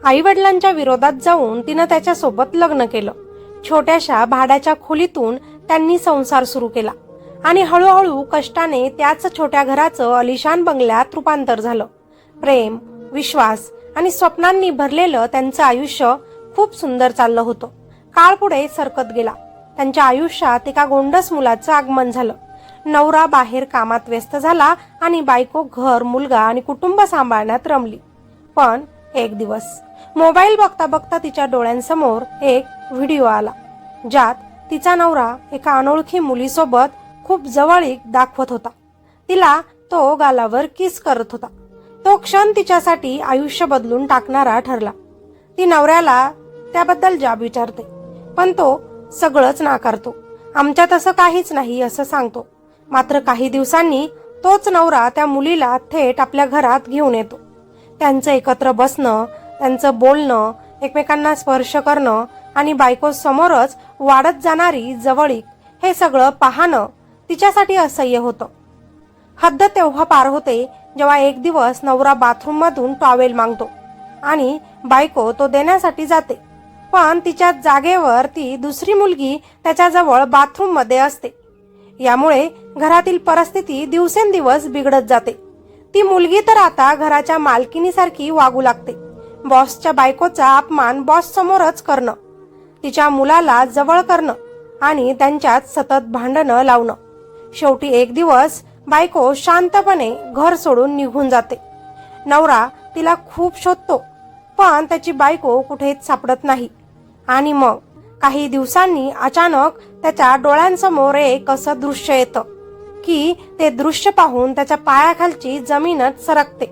आई वडिलांच्या विरोधात जाऊन तिनं त्याच्यासोबत लग्न केलं. छोट्याशा भाड्याच्या खोलीतून त्यांनी संसार सुरू केला आणि हळूहळू कष्टाने त्याच छोट्या घराचं अलिशान बंगल्यात रूपांतर झालं. प्रेम, विश्वास आणि स्वप्नांनी भरलेलं त्यांचं आयुष्य खूप सुंदर चाललं होतं. काळ पुढे सरकत गेला. त्यांच्या आयुष्यात एका गोंडस मुलाचं आगमन झालं. नवरा बाहेर कामात व्यस्त झाला आणि बायको घर, मुलगा आणि कुटुंब सांभाळण्यात रमली. पण एक दिवस मोबाईल बघता बघता तिच्या डोळ्यांसमोर एक व्हिडिओ आला, ज्यात तिचा नवरा एका अनोळखी मुलीसोबत खूप जवळीक दाखवत होता. तिला तो गालावर किस करत होता. तो क्षण तिच्यासाठी आयुष्य बदलून टाकणारा ठरला. ती नवऱ्याला त्याबद्दल जाब विचारते, पण तो सगळंच नाकारतो. आमच्यात असं काहीच नाही असं सांगतो. मात्र काही दिवसांनी तोच नवरा त्या मुलीला थेट आपल्या घरात घेऊन येतो. त्यांचं एकत्र बसणं, त्यांचं बोलणं, एकमेकांना स्पर्श करणं आणि बायको समोरच वाढत जाणारी जवळीक, हे सगळं पाहणं तिच्यासाठी असह्य होतं. हद्द तेव्हा पार होते जेव्हा एक दिवस नवरा बाथरूम मधून टॉवेल मागतो आणि बायको तो देण्यासाठी जाते. पण तिच्या जागेवर ती दुसरी मुलगी त्याच्याजवळ बाथरूम मध्ये असते. यामुळे घरातील परिस्थिती दिवसेंदिवस बिघडत जाते. ती मुलगी तर आता घराच्या मालकिनीसारखी वागू लागते. बॉसच्या बायकोचा अपमान बॉस समोरच करणं, तिच्या मुलाला जवळ करणं आणि त्यांच्यात सतत भांडणं लावणं. शेवटी एक दिवस बायको शांतपणे घर सोडून निघून जाते. नवरा तिला खूप शोधतो, पण त्याची बायको कुठेच सापडत नाही. आणि मग काही दिवसांनी अचानक त्याच्या डोळ्यांसमोर एक असं दृश्य येतं की ते दृश्य पाहून त्याच्या पायाखालची जमीनच सरकते.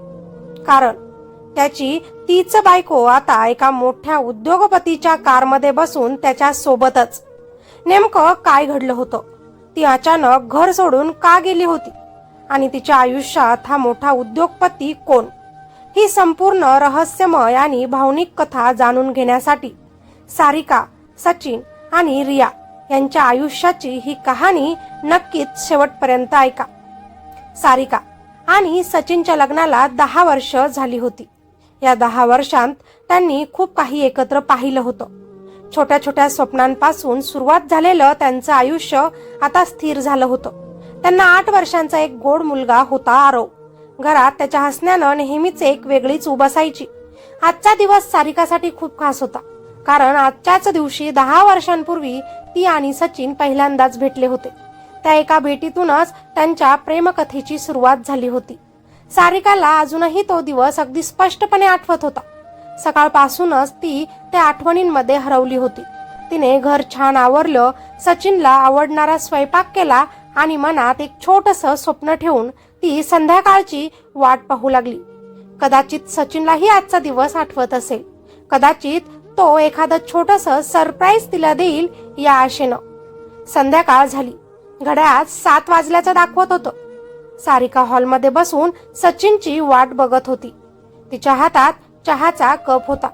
कारण त्याची तीच बायको आता एका मोठ्या उद्योगपतीच्या कारमध्ये बसून त्याच्या सोबतच. नेमकं काय घडलं होतं? ती अचानक घर सोडून का गेली होती आणि तिच्या आयुष्यात हा मोठा उद्योगपती कोण? ही संपूर्ण रहस्यमय आणि भावनिक कथा जाणून घेण्यासाठी सारिका, सचिन आणि रिया यांच्या आयुष्याची ही कहाणी नक्कीच शेवटपर्यंत ऐका. सारिका आणि सचिनच्या लग्नाला 10 वर्ष झाली होती. या 10 वर्षांत त्यांनी खूप काही एकत्र पाहिलं होतं. छोट्या छोट्या स्वप्नांपासून सुरुवात झालेलं त्यांचं आयुष्य आता स्थिर झालं होतं. त्यांना 8 वर्षांचा एक गोड मुलगा होता, आरव. घरात त्याच्या हसण्यानं नेहमीच एक वेगळीच ऊब असायची. आजचा दिवस सारिकासाठी खूप खास होता, कारण आजच्याच दिवशी 10 वर्षांपूर्वी ती आणि सचिन पहिल्यांदाच भेटले होते. त्या एका भेटीतूनच त्यांच्या प्रेमकथेची सुरुवात झाली होती. सारिकाला अजूनही तो दिवस अगदी स्पष्टपणे आठवत होता. सकाळपासूनच ती त्या आठवणींमध्ये हरवली होती. तिने घर छान आवरलं, सचिनला आवडणारा स्वयंपाक केला आणि मनात एक छोटंसं स्वप्न ठेवून ती संध्याकाळची वाट पाहू लागली. कदाचित सचिनलाही आजचा दिवस आठवत असेल. कदाचित तो एखादं छोटंसं सरप्राईज तिला देईल या आशेनं. संध्याकाळ झाली. घड्याळात 7 वाजल्याचं दाखवत होतं. सारिका हॉलमध्ये बसून सचिनची वाट बघत होती. तिच्या हातात चहाचा कप होता.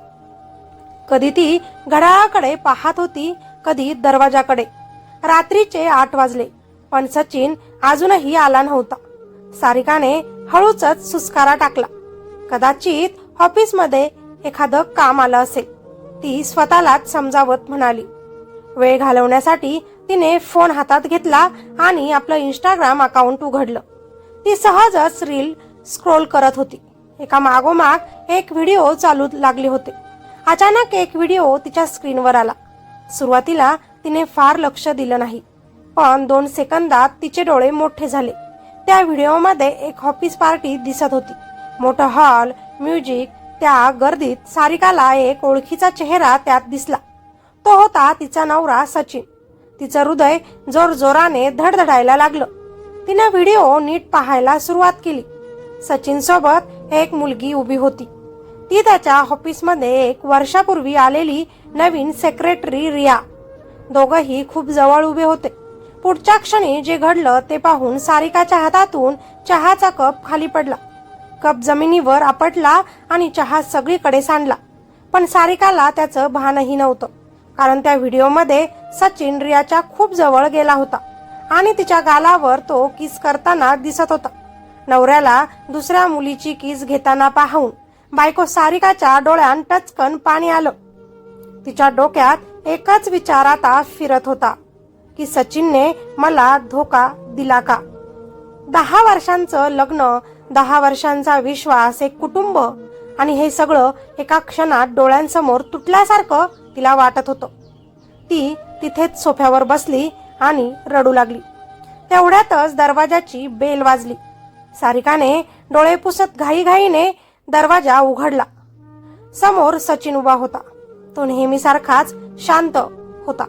कधी ती घड्याळाकडे पाहत होती, कधी दरवाजाकडे. रात्रीचे 8 वाजले, पण सचिन अजूनही आला नव्हता. सारिकाने हळूच सुस्कारा टाकला. कदाचित ऑफिसमध्ये एखादं काम आलं असेल, ती स्वतःलाच समजावत म्हणाली. वेळ घालवण्यासाठी तिने फोन हातात घेतला आणि आपलं इंस्टाग्राम अकाउंट उघडलं. ती सहजच रील स्क्रोल करत होती. एका मागोमाग एक व्हिडिओ चालू लागले होते. अचानक एक व्हिडिओ तिच्या स्क्रीनवर आला. सुरुवातीला तिने फार लक्ष दिलं नाही, पण 2 सेकंदात तिचे डोळे मोठे झाले. त्या व्हिडिओमध्ये एक ऑफिस पार्टी दिसत होती. मोठं हॉल, म्युझिक. त्या गर्दीत सारिकाला एक ओळखीचा चेहरा त्यात दिसला. तो होता तिचा नवरा सचिन. तिचं हृदय जोरजोराने धडधडायला लागलं. तिने व्हिडिओ नीट पाहायला सुरुवात केली. सचिन सोबत एक मुलगी उभी होती. ती त्याच्या ऑफिसमध्ये 1 वर्षापूर्वी आलेली नवीन सेक्रेटरी रिया. दोघंही खूप जवळ उभे होते. पुढच्या क्षणी जे घडलं ते पाहून सारिकाच्या हातातून चहाचा कप खाली पडला. कप जमिनीवर आपटला आणि चहा सगळीकडे सांडला. पण सारिकाला त्याचं भानही नव्हतं, कारण त्या व्हिडिओमध्ये सचिन रियाच्या खूप जवळ गेला होता आणि तिच्या गालावर तो किस करताना दिसत होता. नवऱ्याला दुसऱ्या मुलीची किस घेताना पाहून बायको सारिकाच्या डोळ्यात टचकन पाणी आलं. तिच्या डोक्यात एकच विचार आता फिरत होता की सचिनने मला धोका दिला का. 10 वर्षांचं लग्न, 10 वर्षांचा विश्वास, एक कुटुंब, आणि हे सगळं एका क्षणात डोळ्यांसमोर तुटल्यासारखं तिला वाटत होतं. ती तिथेच सोफ्यावर बसली आणि रडू लागली. तेवढ्यातच दरवाजाची बेल वाजली. सारिकाने डोळे पुसत घाईघाईने दरवाजा उघडला. समोर सचिन उभा होता. तो नेहमीसारखाच शांत होता.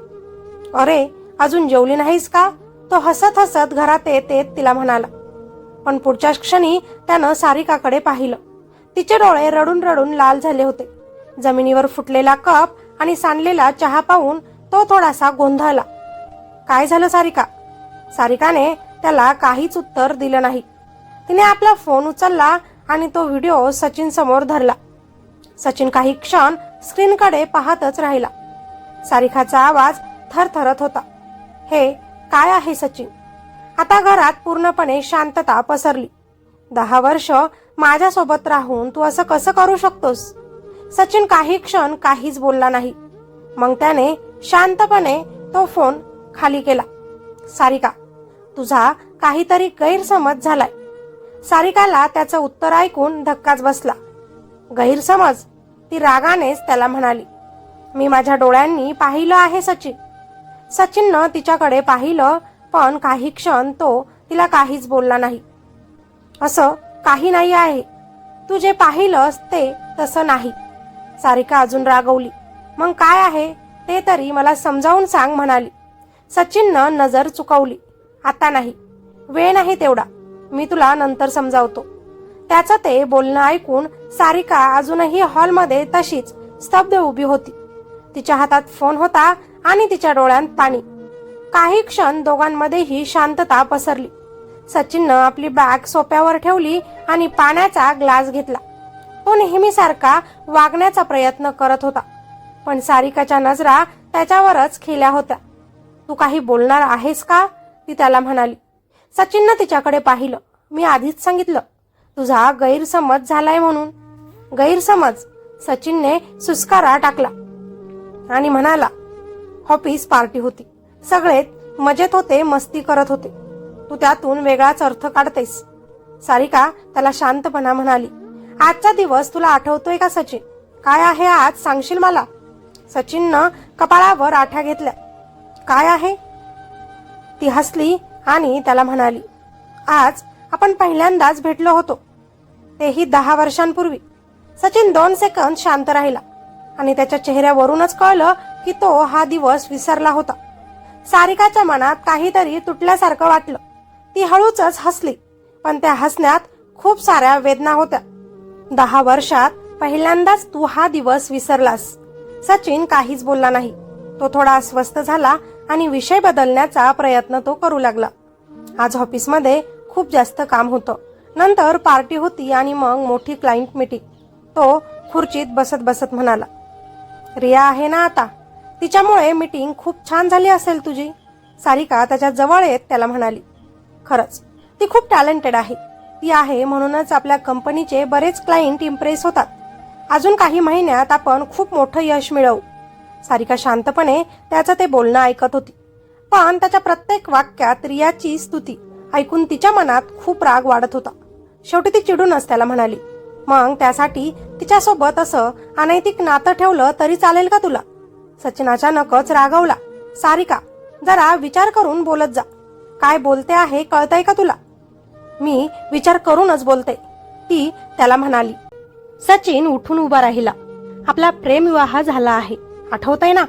अरे, अजून जेवली नाहीस का? तो हसत हसत घरात येत येत तिला म्हणाला. पण पुढच्याच क्षणी त्यानं सारिकाकडे पाहिलं. तिचे डोळे रडून रडून लाल झाले होते. जमिनीवर फुटलेला कप आणि सांडलेला चहा पाहून तो थोडासा गोंधळला. काय झालं सारिका? सारिकाने त्याला काहीच उत्तर दिलं नाही. तिने आपला फोन उचलला आणि तो व्हिडिओ सचिन समोर धरला. सचिन काही क्षण स्क्रीनकडे पाहतच राहिला. सारिकाचा आवाज थरथरत होता. हे काय आहे सचिन? आता घरात पूर्णपणे शांतता पसरली. 10 वर्ष माझ्यासोबत राहून तू असं कसं करू शकतोस? सचिन काही क्षण काहीच बोलला नाही. मग त्याने शांतपणे तो फोन खाली केला. सारिका, तुझा काहीतरी गैरसमज झालाय. सारिकाला त्याचं उत्तर ऐकून धक्काच बसला. गैरसमज? ती रागानेच त्याला म्हणाली. मी माझ्या डोळ्यांनी पाहिलं आहे सचिन. सचिननं तिच्याकडे पाहिलं, पण काही क्षण तो तिला काहीच बोलला नाही. असं काही नाही आहे. तू जे पाहिलंस ते तसं नाही. सारिका अजून रागवली. मग काय आहे ते तरी मला समजावून सांग म्हणाली. सचिननं नजर चुकवली. आता नाही, वेळ नाही तेवढा. मी तुला नंतर समजावतो. त्याचं ते बोलणं ऐकून सारिका अजूनही हॉलमध्ये तशीच स्तब्ध उभी होती. तिच्या हातात फोन होता आणि तिच्या डोळ्यात पाणी. काही क्षण दोघांमध्येही शांतता पसरली. सचिननं आपली बॅग सोफ्यावर ठेवली आणि पाण्याचा ग्लास घेतला. तो नेहमीसारखा वागण्याचा प्रयत्न करत होता, पण सारिकाच्या नजरा त्याच्यावरच खिळल्या होत्या. तू काही बोलणार आहेस का? ती त्याला म्हणाली. सचिननं तिच्याकडे पाहिलं. मी आधीच सांगितलं, तुझा गैरसमज झालाय म्हणून. गैरसमज? सचिनने सुस्कारा टाकला आणि म्हणाला. ऑफिस पार्टी होती. सगळे मजेत होते, मस्ती करत होते. तू त्यातून वेगळाच अर्थ काढतेस. सारिका त्याला शांतपणा म्हणाली. आजचा दिवस तुला आठवतोय का सचिन? काय आहे आज, सांगशील मला? सचिननं कपाळावर आठ्या घेतल्या. काय आहे? ती हसली आणि त्याला म्हणाली. आज आपण पहिल्यांदाच भेटलो होतो, तेही 10 वर्षांपूर्वी. सचिन 2 सेकंद शांत राहिला आणि त्याच्या चेहऱ्यावरूनच कळलं की तो हा दिवस विसरला होता. सारिकाच्या मनात काहीतरी तुटल्यासारखं वाटलं. ती हळूच हसली, पण त्या हसण्यात खूप साऱ्या वेदना होत्या. 10 वर्षात पहिल्यांदाच तू हा दिवस विसरलास. सचिन काहीच बोलला नाही. तो थोडा अस्वस्थ झाला आणि विषय बदलण्याचा प्रयत्न तो करू लागला. आज ऑफिसमध्ये खूप जास्त काम होतं. नंतर पार्टी होती आणि मग मोठी क्लायंट मीटिंग. तो खुर्चीत बसत बसत म्हणाला. रिया आहे ना आता, तिच्यामुळे मीटिंग खूप छान झाली असेल तुझी. सारिका त्याच्या जवळ येत त्याला म्हणाली. खरंच ती खूप टॅलेंटेड आहे. ती आहे म्हणूनच आपल्या कंपनीचे बरेच क्लायंट इम्प्रेस होतात. अजून काही महिन्यात आपण खूप मोठं यश मिळवू. सारिका शांतपणे त्याचं ते बोलणं ऐकत होती, पण त्याच्या प्रत्येक वाक्यात रियाची स्तुती ऐकून तिच्या मनात खूप राग वाढत होता. शेवटी ती चिडूनच त्याला म्हणाली. मग त्यासाठी तिच्यासोबत असं अनैतिक नातं ठेवलं तरी चालेल का तुला? सचिन अचानकच रागवला. सारिका, जरा विचार करून बोलत जा. काय बोलते आहे कळतंय का तुला? मी विचार करूनच बोलते, ती त्याला म्हणाली. सचिन उठून उभा राहिला. आपला प्रेमविवाह झाला आहे, आठवतंय ना?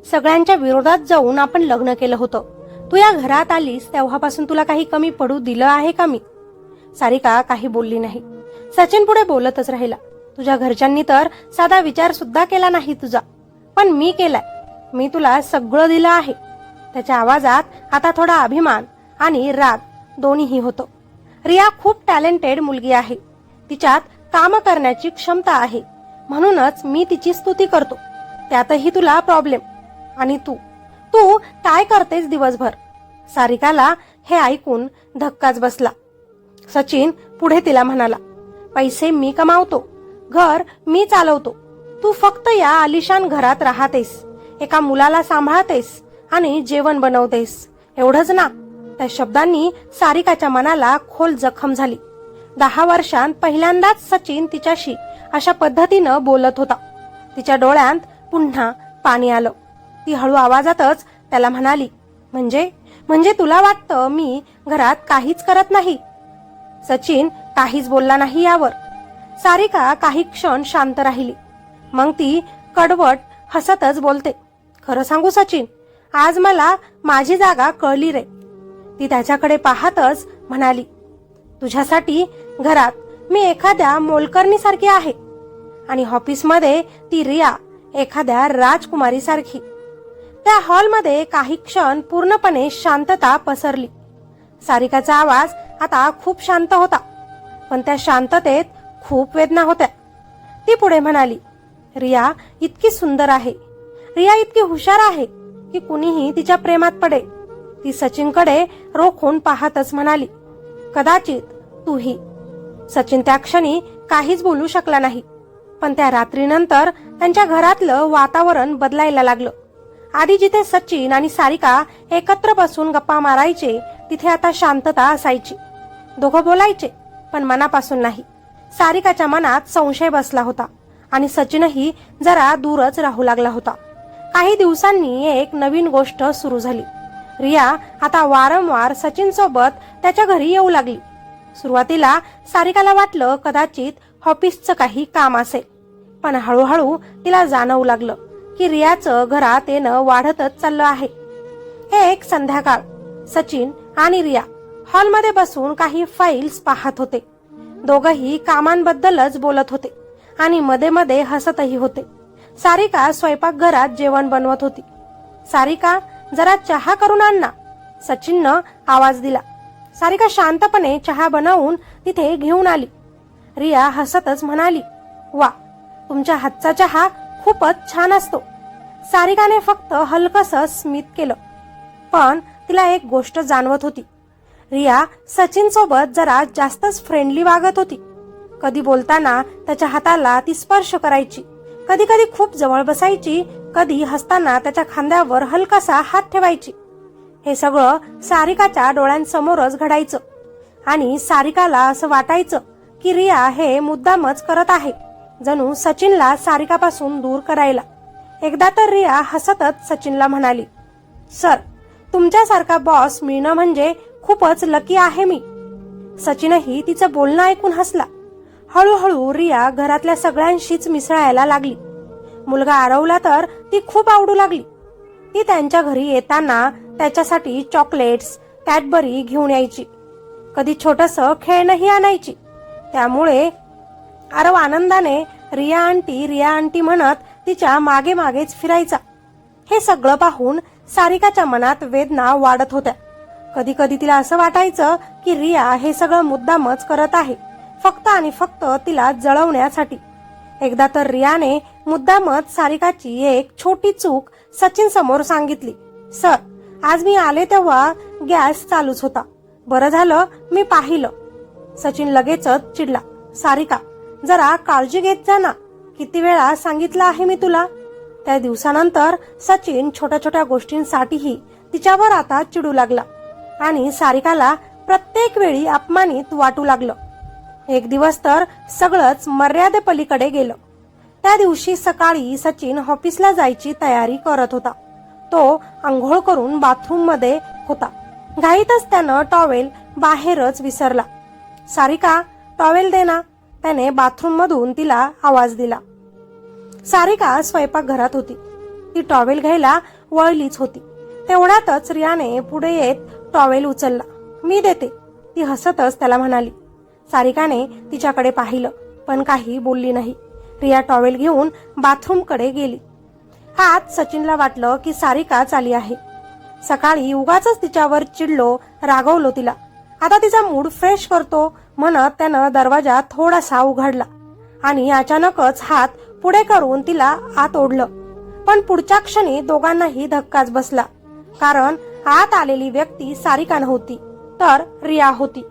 सगळ्यांच्या विरोधात जाऊन आपण लग्न केलं होतं. तू या घरात आलीस तेव्हापासून तुला काही कमी पडू दिलं आहे का मी? सारिका काही बोलली नाही. सचिन पुढे बोलतच राहिला. तुझ्या घरच्यांनी तर साधा विचार सुद्धा केला नाही तुझा, पण मी केलाय. मी तुला सगळं दिलं आहे. त्याच्या आवाजात आता थोडा अभिमान आणि राग दोन्हीही होतं. रिया खूप टॅलेंटेड मुलगी आहे. तिच्यात काम करण्याची क्षमता आहे, म्हणूनच मी तिची स्तुती करतो. त्यातही तुला प्रॉब्लेम. आणि तू तू काय करतेस दिवसभर? सारिकाला हे ऐकून धक्काच बसला. सचिन पुढे तिला म्हणाला. पैसे मी कमावतो, घर मी चालवतो, तू फक्त या आलिशान घरात राहतेस, एका मुलाला सांभाळतेस आणि जेवण बनवतेस, एवढंच ना. त्या शब्दांनी सारिकाच्या मनाला खोल जखम झाली. 10 वर्षांत पहिल्यांदाच सचिन तिच्याशी अशा पद्धतीनं बोलत होता. तिच्या डोळ्यात पुन्हा पाणी आलं. ती हळू आवाजातच त्याला म्हणाली, म्हणजे तुला वाटतं मी घरात काहीच करत नाही? सचिन काहीच बोलला नाही यावर. सारिका काही क्षण शांत राहिली. मग ती कडवट हसतच बोलते, खरं सांगू सचिन, आज मला माझी जागा कळली रे. ती त्याच्याकडे पाहतच म्हणाली, तुझ्यासाठी घरात मी एखाद्या मोलकरणीसारखी आहे आणि ऑफिसमध्ये ती रिया एखाद्या राजकुमारी सारखी. त्या हॉलमध्ये काही क्षण पूर्णपणे शांतता पसरली. सारिकाचा आवाज आता खूप शांत होता, पण त्या शांततेत खूप वेदना होत्या. ती पुढे म्हणाली, रिया इतकी सुंदर आहे, रिया इतकी हुशार आहे की कुणीही तिच्या प्रेमात पडे. ती सचिनकडे रोखून पाहतच म्हणाली, कदाचित तूही. सचिन त्या क्षणी काहीच बोलू शकला नाही. पण त्या रात्रीनंतर त्यांच्या घरातलं वातावरण बदलायला लागलं. आधी जिथे सचिन आणि सारिका एकत्र बसून गप्पा मारायचे, तिथे आता शांतता असायची. दोघं बोलायचे, पण मनापासून नाही. सारिकाच्या मनात संशय बसला होता आणि सचिनही जरा दूरच राहू लागला होता. काही दिवसांनी एक नवीन गोष्ट सुरू झाली. रिया आता वारंवार सचिन सोबत त्याच्या घरी येऊ लागली. सुरुवातीला सारिकाला वाटलं कदाचित ऑफिसचं काही काम असेल, पण हळूहळू तिला जाणवू लागलं की रियाचं घरात येणं वाढतच चाललं आहे. एक संध्याकाळ सचिन आणि रिया हॉलमध्ये बसून काही फाईल्स पाहत होते. दोघंही कामांबद्दलच बोलत होते आणि मध्ये मध्ये हसतही होते. सारिका स्वयंपाकघरात जेवण बनवत होती. सारिका, जरा चहा करून आण ना, सचिननं आवाज दिला. सारिका शांतपणे चहा बनवून तिथे घेऊन आली. रिया हसतच म्हणाली, वा, तुमच्या हातचा चहा खूपच छान असतो. सारिकाने फक्त हलकसं स्मित केलं, पण तिला एक गोष्ट जाणवत होती. रिया सचिन सोबत जरा जास्तच फ्रेंडली वागत होती. कधी बोलताना त्याच्या हाताला ती स्पर्श करायची, कधी कधी खूप जवळ बसायची, कधी हसताना त्याच्या खांद्यावर हलकासा हात ठेवायची. हे सगळं सारिकाच्या डोळ्यांसमोरच घडायचं आणि सारिकाला असं वाटायचं की रिया हे मुद्दामच करत आहे, जणू सचिनला सारिकापासून दूर करायला. एकदा तर रिया हसतच सचिनला म्हणाली, सर, तुमच्यासारखा बॉस मिळणं म्हणजे खूपच लकी आहे मी. सचिनही तिचं बोलणं ऐकून हसला. हळूहळू रिया घरातल्या सगळ्यांशीच मिसळायला लागली. मुलगा आरवला तर ती खूप आवडू लागली. ती त्यांच्या घरी येताना त्याच्यासाठी चॉकलेट्स, कॅडबरी घेऊन यायची. कधी छोटंसं खेळणंही आणायची. त्यामुळे आरव आनंदाने रिया आंटी म्हणत तिच्या मागे मागेच फिरायचा. हे सगळं पाहून सारिकाच्या मनात वेदना वाढत होत्या. कधी कधी तिला असं वाटायचं की रिया हे सगळं मुद्दामच करत आहे, फक्त आणि फक्त तिला जळवण्यासाठी. एकदा तर रियाने मुद्दामच सारिकाची एक छोटी चूक सचिन समोर सांगितली. सर, आज मी आले तेव्हा गॅस चालूच होता, बरं झालं मी पाहिलं. सचिन लगेचच चिडला. सारिका, जरा काळजी घेत जा ना, किती वेळा सांगितलं आहे मी तुला. त्या दिवसानंतर सचिन छोट्या छोट्या गोष्टींसाठीही तिच्यावर आता चिडू लागला आणि सारिकाला प्रत्येक वेळी अपमानित वाटू लागलं. एक दिवस तर सगळंच मर्यादेपलीकडे गेलं. त्या दिवशी सकाळी सचिन ऑफिसला जायची तयारी करत होता. तो आंघोळ करून बाथरूम मध्ये होता. घाईतच त्यानं टॉवेल बाहेरच विसरला. सारिका, टॉवेल दे ना, त्याने बाथरूम मधून तिला आवाज दिला. सारिका स्वयंपाकघरात होती. ती टॉवेल घ्यायला वळलीच होती. तेवढ्यातच रियाने पुढे येत टॉवेल उचलला. मी देते, ती हसतच त्याला म्हणाली. सारिकाने तिच्याकडे पाहिलं, पण काही बोलली नाही. रिया टॉवेल घेऊन बाथरूमकडे गेली. हात सचिनला वाटलं की सारिकाच आली आहे. सकाळी उगाचच तिच्यावर चिडलो, रागवलो तिला. आता तिचा मूड फ्रेश करतो म्हणत त्यानं दरवाजा थोडासा उघडला आणि अचानकच हात पुढे करून तिला आत ओढलं. पण पुढच्या क्षणी दोघांनाही धक्काच बसला, कारण आत आलेली व्यक्ती सारिका नव्हती, तर रिया होती.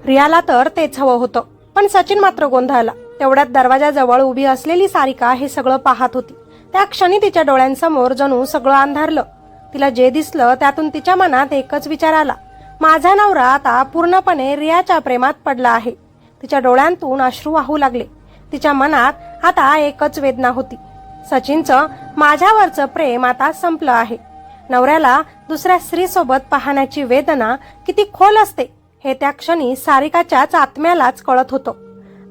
रियाला तर तेच हवं होतं, पण सचिन मात्र गोंधळला. तेवढ्यात दरवाजाजवळ उभी असलेली सारिका हे सगळं पाहत होती. त्या क्षणी तिच्या डोळ्यांसमोर जणू सगळं अंधारलं. तिला जे दिसलं त्यातून तिच्या मनात एकच विचार आला, माझा नवरा आता पूर्णपणे रियाच्या प्रेमात पडला आहे. तिच्या डोळ्यांतून अश्रू वाहू लागले. तिच्या मनात आता एकच वेदना होती, सचिनचं माझ्यावरचं प्रेम आता संपलं आहे. नवऱ्याला दुसऱ्या स्त्रीसोबत पाहण्याची वेदना किती खोल असते हे त्या क्षणी सारिकाच्याच आत्म्यालाच कळत होतं.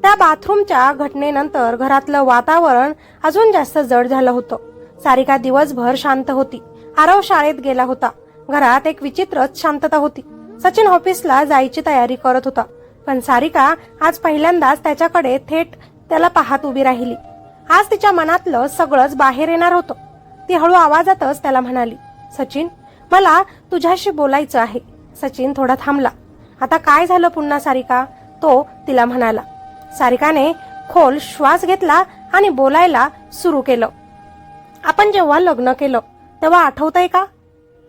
त्या बाथरूमच्या घटनेनंतर घरातलं वातावरण अजून जास्त जड झालं होतं. सारिका दिवसभर शांत होती. आरव शाळेत गेला होता. घरात एक विचित्रच शांतता होती. सचिन ऑफिसला जायची तयारी करत होता, पण सारिका आज पहिल्यांदाच त्याच्याकडे थेट त्याला पाहत उभी राहिली. आज तिच्या मनातलं सगळंच बाहेर येणार होतं. ती हळू आवाजातच त्याला म्हणाली, सचिन, मला तुझ्याशी बोलायचं आहे. सचिन थोडा थांबला. आता काय झालं पुन्हा सारिका, तो तिला म्हणाला. सारिकाने खोल श्वास घेतला आणि बोलायला सुरू केलं. आपण जेव्हा लग्न केलं तेव्हा आठवतंय का,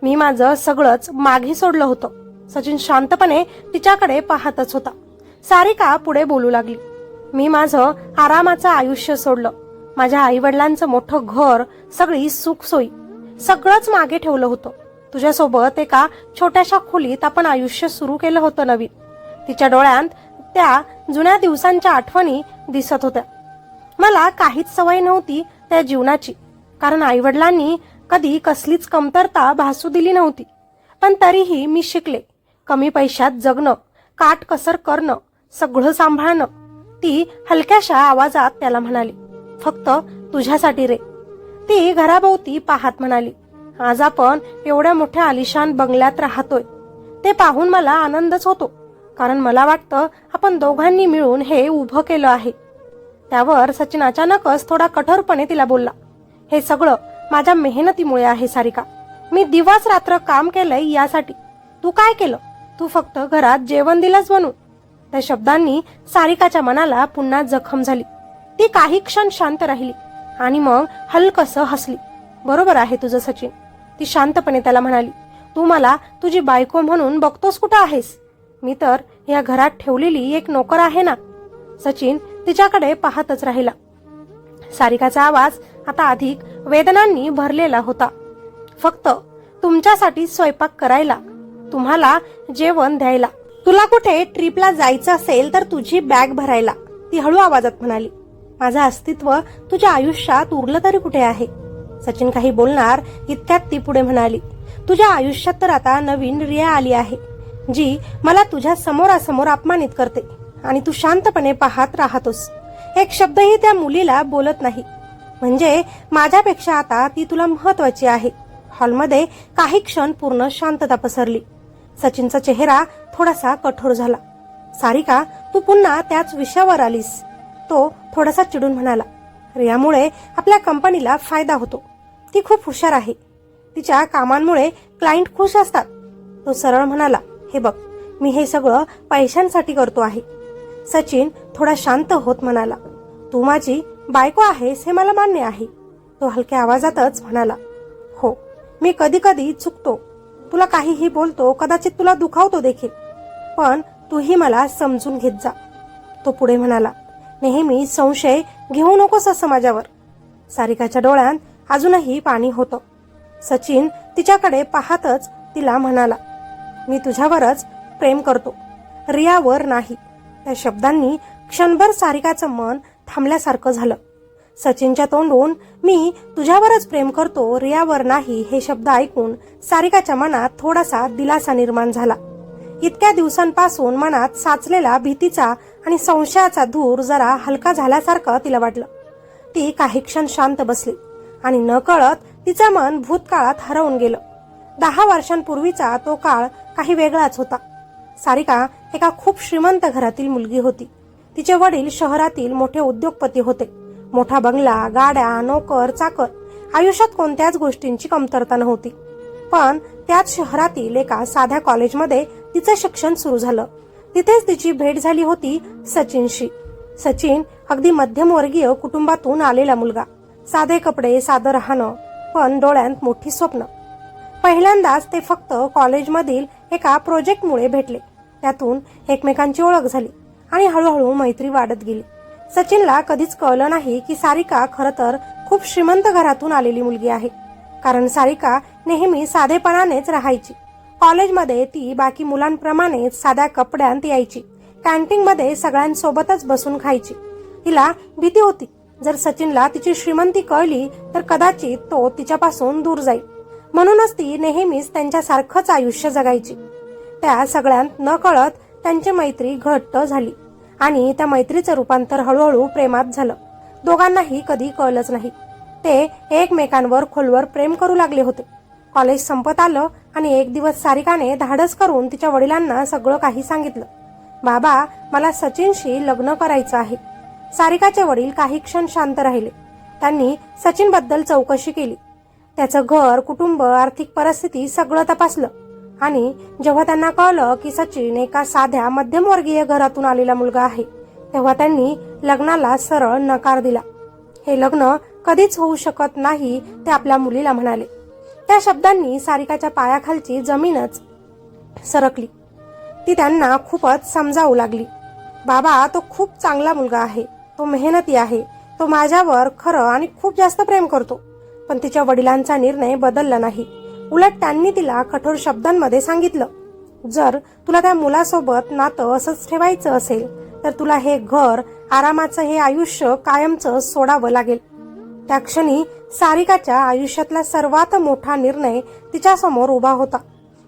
मी माझं सगळंच मागे सोडलं होतं. सचिन शांतपणे तिच्याकडे पाहतच होता. सारिका पुढे बोलू लागली, मी माझं आरामाचं आयुष्य सोडलं. माझ्या आई वडिलांचं मोठं घर, सगळी सुखसोयी, सगळंच मागे ठेवलं होतं. तुझ्यासोबत एका छोट्याशा खोलीत आपण आयुष्य सुरू केलं होतं नवीन. तिच्या डोळ्यात त्या जुन्या दिवसांच्या आठवणी दिसत होत्या. मला काहीच सवय नव्हती त्या जीवनाची, कारण आई वडिलांनी कधी कसलीच कमतरता भासू दिली नव्हती. पण तरीही मी शिकले, कमी पैशात जगणं, काटकसर करणं, सगळं सांभाळणं. ती हलक्याशा आवाजात त्याला म्हणाली, फक्त तुझ्यासाठी रे. ती घराभोवती पाहत म्हणाली, आज आपण एवढ्या मोठ्या आलिशान बंगल्यात राहतोय. ते पाहून मला आनंदच होतो, कारण मला वाटतं आपण दोघांनी मिळून हे उभं केलं आहे. त्यावर सचिन अचानकच थोडा कठोरपणे तिला बोलला, हे सगळं माझ्या मेहनतीमुळे आहे सारिका. मी दिवस रात्र काम केलंय यासाठी. तू काय केलं, तू फक्त घरात जेवण दिलंस बनवून. त्या शब्दांनी सारिकाच्या मनाला पुन्हा जखम झाली. ती काही क्षण शांत राहिली आणि मग हलकसं हसली. बरोबर आहे तुझं सचिन, ती शांतपणे त्याला म्हणाली. तू मला तुझी बायको म्हणून बघतोस कुठं आहेस? मी तर या घरात ठेवलेली एक नोकर आहे ना. सचिन तिच्याकडे पाहतच राहिला. सारिकाचा आवाज आता अधिक वेदनांनी भरलेला होता. फक्त तुमच्यासाठी स्वयंपाक करायला, तुम्हाला जेवण द्यायला, तुला कुठे ट्रिपला जायचं असेल तर तुझी बॅग भरायला. ती हळू आवाजात म्हणाली, माझं अस्तित्व तुझ्या आयुष्यात उरलं तरी कुठे आहे? सचिन काही बोलणार इतक्यात ती पुढे म्हणाली, तुझ्या आयुष्यात तर आता नवीन रिया आली आहे, जी मला तुझ्या समोरासमोर अपमानित करते आणि तू शांतपणे पाहत राहतोस. एक शब्दही त्या मुलीला बोलत नाही. म्हणजे माझ्यापेक्षा आता ती तुला महत्वाची आहे. हॉलमध्ये काही क्षण पूर्ण शांतता पसरली. सचिनचा चेहरा थोडासा कठोर झाला. सारिका, तू पुन्हा त्याच विषयावर आलीस. तो थोडासा चिडून म्हणाला, रियामुळे आपल्या कंपनीला फायदा होतो. ती खूप हुशार आहे. तिच्या कामांमुळे क्लायंट खुश असतात. तो सरळ म्हणाला, हे बघ, मी हे सगळं पैशांसाठी करतो आहे. सचिन थोडा शांत होत म्हणाला, तू माझी बायको आहेस हे मला मान्य आहे. तो हलक्या आवाजातच म्हणाला, हो, मी कधी कधी चुकतो, तुला काहीही बोलतो, कदाचित तुला दुखावतो देखील, पण तूही मला समजून घेत जा. तो पुढे म्हणाला, नेहमी संशय घेऊ नकोस असं माझ्यावर. सारिकाच्या डोळ्यात अजूनही पाणी होतं. सचिन तिच्याकडे पाहतच तिला म्हणाला, मी तुझ्यावरच प्रेम करतो, रियावर नाही. त्या शब्दांनी क्षणभर सारिकाचं मन थांबल्यासारखं झालं. सचिनच्या तोंडून मी तुझ्यावरच प्रेम करतो, रियावर नाही हे शब्द ऐकून सारिकाच्या मनात थोडासा दिलासा निर्माण झाला. इतक्या दिवसांपासून मनात साचलेला भीतीचा आणि संशयाचा धूर जरा हलका झाल्यासारखं तिला वाटलं. ती काही क्षण शांत बसली आणि नकळत तिचं मन भूतकाळात हरवून गेलं. 10 वर्षांपूर्वीचा तो काळ काही वेगळाच होता. सारिका एका खूप श्रीमंत घरातील मुलगी होती. तिचे वडील शहरातील मोठे उद्योगपती होते. मोठा बंगला, गाड्या, नोकर, चाकर, आयुष्यात कोणत्याच गोष्टींची कमतरता नव्हती. पण त्याच शहरातील एका साध्या कॉलेजमध्ये तिचं शिक्षण सुरू झालं. तिथेच तिची भेट झाली होती सचिनशी. सचिन अगदी मध्यमवर्गीय कुटुंबातून आलेला मुलगा. साधे कपडे, साधं राहणं, पण डोळ्यात मोठी स्वप्न. पहिल्यांदाच ते फक्त कॉलेजमधील एका प्रोजेक्टमुळे भेटले. त्यातून एकमेकांची ओळख झाली आणि हळूहळू मैत्री वाढत गेली. सचिनला कधीच कळलं नाही की सारिका खरं तर खूप श्रीमंत घरातून आलेली मुलगी आहे. कारण सारिका नेहमी साधेपणानेच राहायची. कॉलेजमध्ये ती बाकी मुलांप्रमाणेच साध्या कपड्यांत यायची. कॅन्टीनमध्ये सगळ्यांसोबतच बसून खायची. तिला भीती होती, जर सचिनला तिची श्रीमंती कळली तर कदाचित तो तिच्यापासून दूर जाईल. म्हणूनच ती नेहमीच त्यांच्यासारखंच आयुष्य जगायची. त्या सगळ्यांत न कळत त्यांची मैत्री घट्ट झाली आणि त्या मैत्रीचं रूपांतर हळूहळू प्रेमात झालं. दोघांनाही कधी कळलंच नाही. ते एकमेकांवर खोलवर प्रेम करू लागले होते. कॉलेज संपत आलं आणि एक दिवस सारिकाने धाडस करून तिच्या वडिलांना सगळं काही सांगितलं. बाबा, मला सचिनशी लग्न करायचं आहे. सारिकाचे वडील काही क्षण शांत राहिले. त्यांनी सचिनबद्दल चौकशी केली. त्याचं घर, कुटुंब, आर्थिक परिस्थिती सगळं तपासलं आणि जेव्हा त्यांना कळलं की सचिन एका साध्या मध्यमवर्गीय घरातून आलेला मुलगा आहे, तेव्हा त्यांनी लग्नाला सरळ नकार दिला. हे लग्न कधीच होऊ शकत नाही, ते आपल्या मुलीला म्हणाले. त्या शब्दांनी सारिकाच्या पायाखालची जमीनच सरकली. ती त्यांना खूपच समजावू लागली. बाबा, तो खूप चांगला मुलगा आहे. तो मेहनती आहे. तो माझ्यावर खरं आणि खूप जास्त प्रेम करतो. पण तिच्या वडिलांचा निर्णय बदलला नाही. उलट त्यांनी तिला कठोर शब्दांमध्ये सांगितलं, जर तुला त्या मुलासोबत नातं असंच ठेवायचं असेल तर तुला हे घर, आरामाचं हे आयुष्य कायमचं सोडावं लागेल. त्या क्षणी सारिकाच्या आयुष्यातला सर्वात मोठा निर्णय तिच्यासमोर उभा होता.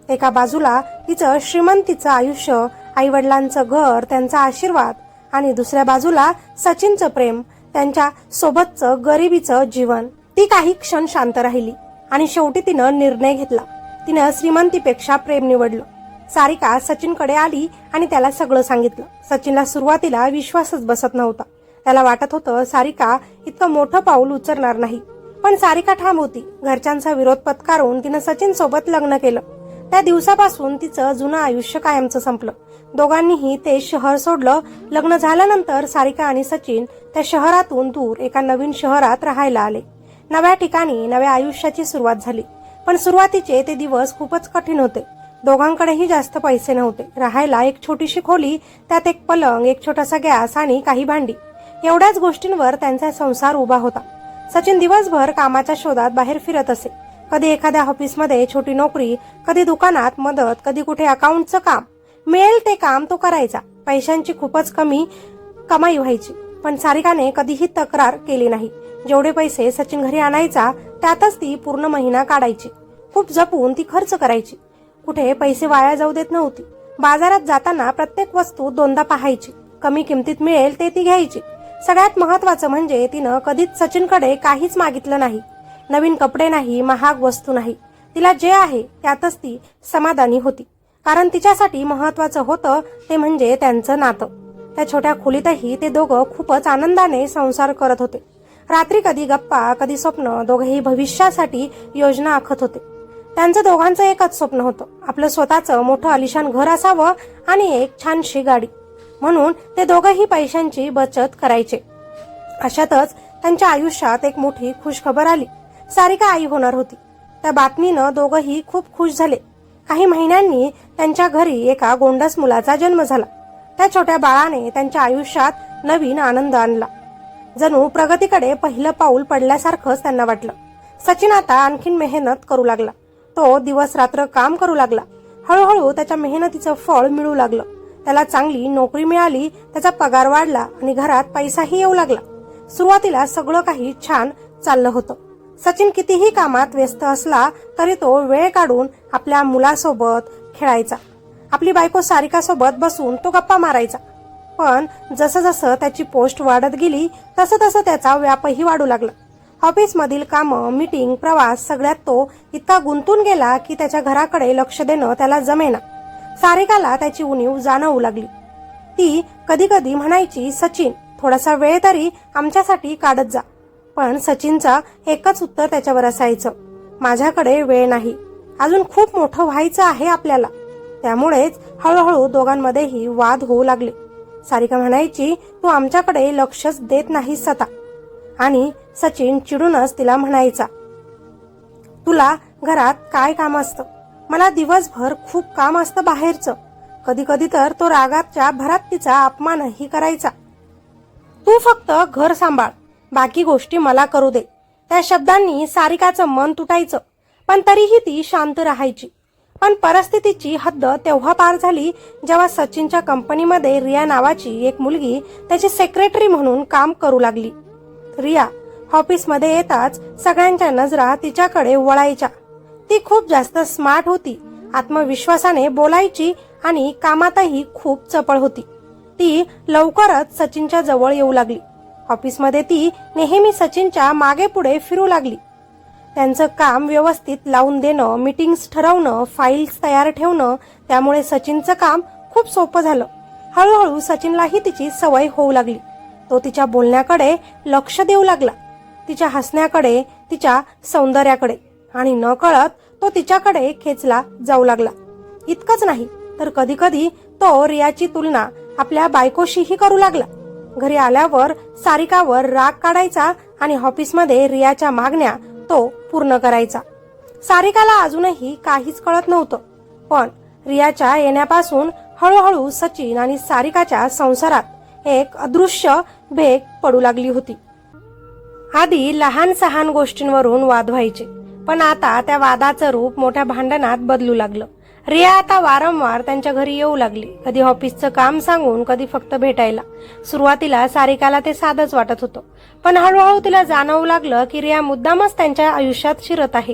एका बाजूला तिचं श्रीमंतीचं आयुष्य, आईवडिलांचं घर, त्यांचा आशीर्वाद आणि दुसऱ्या बाजूला सचिनचं प्रेम, त्यांच्या सोबतचं गरिबीचं जीवन. ती काही क्षण शांत राहिली आणि शेवटी तिनं निर्णय घेतला. तिनं श्रीमंतीपेक्षा प्रेम निवडलं. सारिका सचिनकडे आली आणि त्याला सगळं सांगितलं. सचिनला सुरुवातीला विश्वासच बसत नव्हता. त्याला वाटत होतं सारिका इतकं मोठं पाऊल उचलणार नाही. पण सारिका ठाम होती. घरच्यांचा विरोध पत्करून तिनं सचिन सोबत लग्न केलं. त्या दिवसापासून तिचं जुनं आयुष्य कायमचं संपलं. दोघांनीही ते शहर सोडलं. लग्न झाल्यानंतर सारिका आणि सचिन त्या शहरातून दूर एका नवीन शहरात राहायला आले. नव्या ठिकाणी नव्या आयुष्याची सुरुवात झाली. पण सुरुवातीचे ते दिवस खूपच कठीण होते. दोघांकडेही जास्त पैसे नव्हते. राहायला एक छोटीशी खोली, त्यात एक पलंग, एक छोटासा गॅस आणि काही भांडी, एवढ्याच गोष्टींवर त्यांचा संसार उभा होता. सचिन दिवसभर कामाच्या शोधात बाहेर फिरत असे. कधी एखाद्या ऑफिसमध्ये छोटी नोकरी, कधी दुकानात मदत, कधी कुठे अकाउंटचं काम. मिळेल ते काम तो करायचा. पैशांची खूपच कमी कमाई व्हायची. पण सारिकाने कधीही तक्रार केली नाही. जेवढे पैसे सचिन घरी आणायचा त्यातच ती पूर्ण महिना काढायची. खूप जपून ती खर्च करायची. कुठे पैसे वाया जाऊ देत नव्हती. बाजारात जाताना प्रत्येक वस्तू दोनदा पाहायची. कमी किमतीत मिळेल ते ती घ्यायची. सगळ्यात महत्वाचं म्हणजे तिनं कधीच सचिनकडे काहीच मागितलं नाही. नवीन कपडे नाही, महाग वस्तू नाही. तिला जे आहे त्यातच ती समाधानी होती. कारण तिच्यासाठी महत्वाचं होतं ते म्हणजे त्यांचं नातं. त्या छोट्या खोलीतही ते दोघं खूपच आनंदाने संसार करत होते. रात्री कधी गप्पा, कधी स्वप्न. दोघेही भविष्यासाठी योजना आखत होते. त्यांचं दोघांचं एकच स्वप्न होतं, आपलं स्वतःचं मोठं आलिशान घर असावं आणि एक छानशी गाडी. म्हणून ते दोघंही पैशांची बचत करायचे. अशातच त्यांच्या आयुष्यात एक मोठी खुशखबर आली. सारिका आई होणार होती. त्या बातमीनं दोघंही खूप खुश झाले. काही महिन्यांनी त्यांच्या घरी एका गोंडस मुलाचा जन्म झाला. त्या छोट्या बाळाने त्यांच्या आयुष्यात नवीन आनंद आणला. जणू प्रगतीकडे पहिलं पाऊल पडल्यासारखंच त्यांना वाटलं. सचिन आता आणखीन मेहनत करू लागला. तो दिवस रात्र काम करू लागला. हळूहळू त्याच्या मेहनतीचं फळ मिळू लागलं. त्याला चांगली नोकरी मिळाली, त्याचा पगार वाढला आणि घरात पैसाही येऊ लागला. सुरुवातीला सगळं काही छान चाललं होतं. सचिन कितीही कामात व्यस्त असला तरी तो वेळ काढून आपल्या मुलासोबत खेळायचा. आपली बायको सारिकासोबत बसून तो गप्पा मारायचा. पण जसं जसं त्याची पोस्ट वाढत गेली तसं तसं त्याचा व्यापही वाढू लागला. ऑफिसमधील कामं, मीटिंग, प्रवास सगळ्यात तो इतका गुंतून गेला की त्याच्या घराकडे लक्ष देणं त्याला जमेना. सारिकाला त्याची उणीव जाणवू लागली. ती कधी कधी म्हणायची, सचिन, थोडासा वेळ तरी आमच्यासाठी काढत जा. पण सचिनचा एकच उत्तर त्याच्यावर असायचं, माझ्याकडे वेळ नाही. अजून खूप मोठं व्हायचं आहे आपल्याला. त्यामुळेच हळूहळू दोघांमध्येही वाद होऊ लागले. सारिका म्हणायची, तू आमच्याकडे लक्षच देत नाहीस आता. आणि सचिन चिडूनच तिला म्हणायचा, तुला घरात काय काम असतं? मला दिवसभर खूप काम असतं बाहेरचं. कधी कधी तर तो रागाच्या भरात तिचा अपमानही करायचा. तू फक्त घर सांभाळ, बाकी गोष्टी मला करू दे. त्या शब्दांनी सारिकाचं मन तुटायचं, पण तरीही ती शांत राहायची. पण परिस्थितीची हद्द तेव्हा पार झाली जेव्हा सचिनच्या कंपनीमध्ये रिया नावाची एक मुलगी त्याची सेक्रेटरी म्हणून काम करू लागली. रिया ऑफिसमध्ये येताच सगळ्यांच्या नजरा तिच्याकडे वळायच्या. ती खूप जास्त स्मार्ट होती, आत्मविश्वासाने बोलायची आणि कामातही खूप चपळ होती. ती लवकरच सचिनच्या जवळ येऊ लागली. ऑफिसमध्ये ती नेहमी सचिनच्या मागे पुढे फिरू लागली. त्यांचं काम व्यवस्थित लावून देणं, मीटिंग्स ठरवणं, फाईल्स तयार ठेवणं, त्यामुळे सचिनचं काम खूप सोपं झालं. हळूहळू सचिनलाही तिची सवय होऊ लागली. तो तिच्या बोलण्याकडे लक्ष देऊ लागला, तिच्या हसण्याकडे, तिच्या सौंदर्याकडे, आणि नकळत तो तिच्याकडे खेचला जाऊ लागला. इतकंच नाही तर कधी कधी तो रियाची तुलना आपल्या बायकोशीही करू लागला. घरी आल्यावर सारिकावर राग काढायचा आणि ऑफिसमध्ये रियाच्या मागण्या तो पूर्ण करायचा. सारिकाला अजूनही काहीच कळत नव्हतं, पण रियाच्या येण्यापासून हळूहळू सचिन आणि सारिकाच्या संसारात एक अदृश्य भेग पडू लागली होती. आधी लहान सहान गोष्टींवरून वाद व्हायचे, पण आता त्या वादाचं रूप मोठ्या भांडणात बदलू लागलं. रिया आता वारंवार त्यांच्या घरी येऊ लागली, कधी ऑफिसचं काम सांगून, कधी फक्त भेटायला. सुरुवातीला सारिकाला ते साधंच वाटत होतं, पण हळूहळू तिला जाणवू लागलं की रिया मुद्दामच त्यांच्या आयुष्यात शिरत आहे.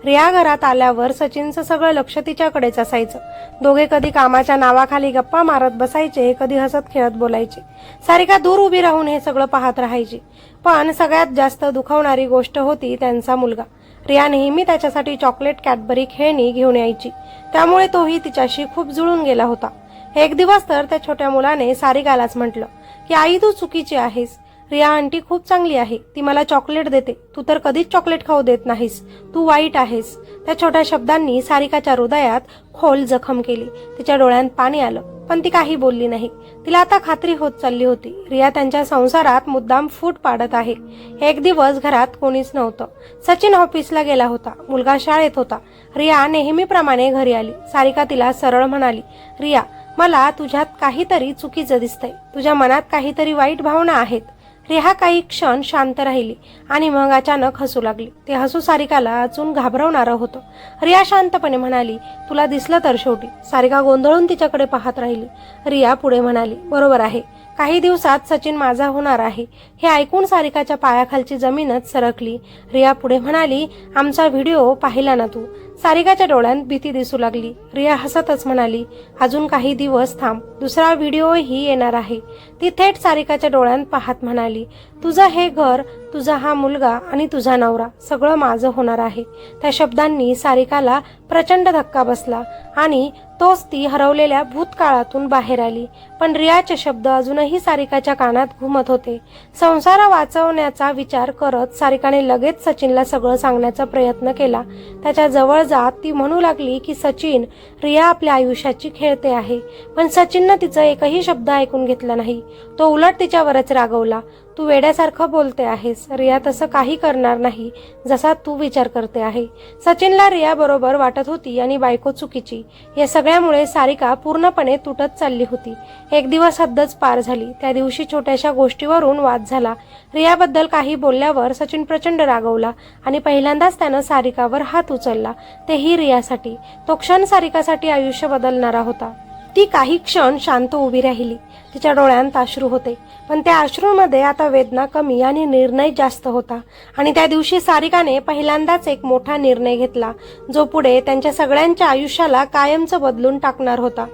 रिया घरात आल्यावर सचिनचं सगळं लक्ष तिच्याकडेच असायचं. दोघे कधी कामाच्या नावाखाली गप्पा मारत बसायचे, कधी हसत खेळत बोलायचे. सारिका दूर उभी राहून हे सगळं पाहत राहायची. पण सगळ्यात जास्त दुखावणारी गोष्ट होती त्यांचा मुलगा. रिया नेहमी त्याच्यासाठी चॉकलेट, कॅडबरी, खेळणी घेऊन यायची, त्यामुळे तोही तिच्याशी खूप जुळून गेला होता. एक दिवस तर त्या छोट्या मुलाने सारिकालाच म्हटलं की आई, तू चुकीची आहेस. रिया आंटी खूप चांगली आहे, ती मला चॉकलेट देते, तू तर कधीच चॉकलेट खाऊ देत नाहीस, तू वाईट आहेस. त्या छोट्या शब्दांनी सारिकाच्या हृदयात खोल जखम केली. तिच्या डोळ्यात पाणी आलं, पण ती काही बोलली नाही. तिला आता खात्री होत चालली होती, रिया त्यांच्या संसारात मुद्दाम फूट पाडत आहे. एक दिवस घरात कोणीच नव्हतं. सचिन ऑफिसला गेला होता, मुलगा शाळेत होता. रिया नेहमीप्रमाणे घरी आली. सारिका तिला सरळ म्हणाली, रिया, मला तुझ्यात काहीतरी चुकीचं दिसतंय, तुझ्या मनात काहीतरी वाईट भावना आहेत. रिया काही क्षण शांत राहिली आणि मग अचानक हसू लागली. ते हसू सारिकाला अजून घाबरवणारं होतं. रिया शांतपणे म्हणाली, तुला दिसलं तर शेवटी. सारिका गोंधळून तिच्याकडे पाहत राहिली. रिया पुढे म्हणाली, बरोबर आहे, काही दिवसात सचिन माझा होणार आहे. हे ऐकून सारिकाच्या पायाखालची जमीनच सरकली. रिया पुढे म्हणाली, आमचा व्हिडिओ पाहिला ना तू? सारिकाच्या डोळ्यात भीती दिसू लागली. रिया हसतच म्हणाली, अजून काही दिवस थांब, दुसरा व्हिडिओही येणार आहे. ती थेट सारिकाच्या डोळ्यात पाहत म्हणाली, तुझं हे घर, तुझा हा मुलगा आणि तुझा नवरा सगळं माझं होणार आहे. त्या शब्दांनी सारिकाला प्रचंड धक्का बसला आणि तोच ती हरवलेल्या भूतकाळातून बाहेर आली. पण रियाचे शब्द अजूनही सारिकाच्या कानात घुमत होते. संसार वाचवण्याचा विचार करत सारिकाने लगेच सचिनला सगळं सांगण्याचा प्रयत्न केला. त्याच्या जवळ जात ती म्हणू लागली की सचिन, रिया आपल्या आयुष्याची खेळते आहे. पण सचिननं तिचं एकही शब्द ऐकून घेतला नाही. तो उलट तिच्यावरच रागवला, तू वेड्यासारखं बोलते आहेस, रिया तसं काही करणार नाही जसा तू विचार करते आहे. सचिनला रिया बरोबर वाटत होती आणि बायको चुकीची. या सगळ्यामुळे सारिका पूर्णपणे तुटत चालली होती. एक दिवस हद्दच पार झाली. त्या दिवशी छोट्याशा गोष्टीवरून वाद झाला. रियाबद्दल काही बोलल्यावर सचिन प्रचंड रागवला आणि पहिल्यांदाच त्यानं सारिकावर हात उचलला, तेही रियासाठी. तो क्षण सारिकासाठी आयुष्य बदलणारा होता. ती काही क्षण शांत उभी राहिली. तिच्या डोळ्यात अश्रू होते, पण त्या अश्रूमध्ये आता वेदना कमी आणि निर्णय जास्त होता. आणि त्या दिवशी सारिकाने पहिल्यांदाच एक मोठा निर्णय घेतला, जो पुढे त्यांच्या सगळ्यांच्या आयुष्याला कायमचं बदलून टाकणार होता.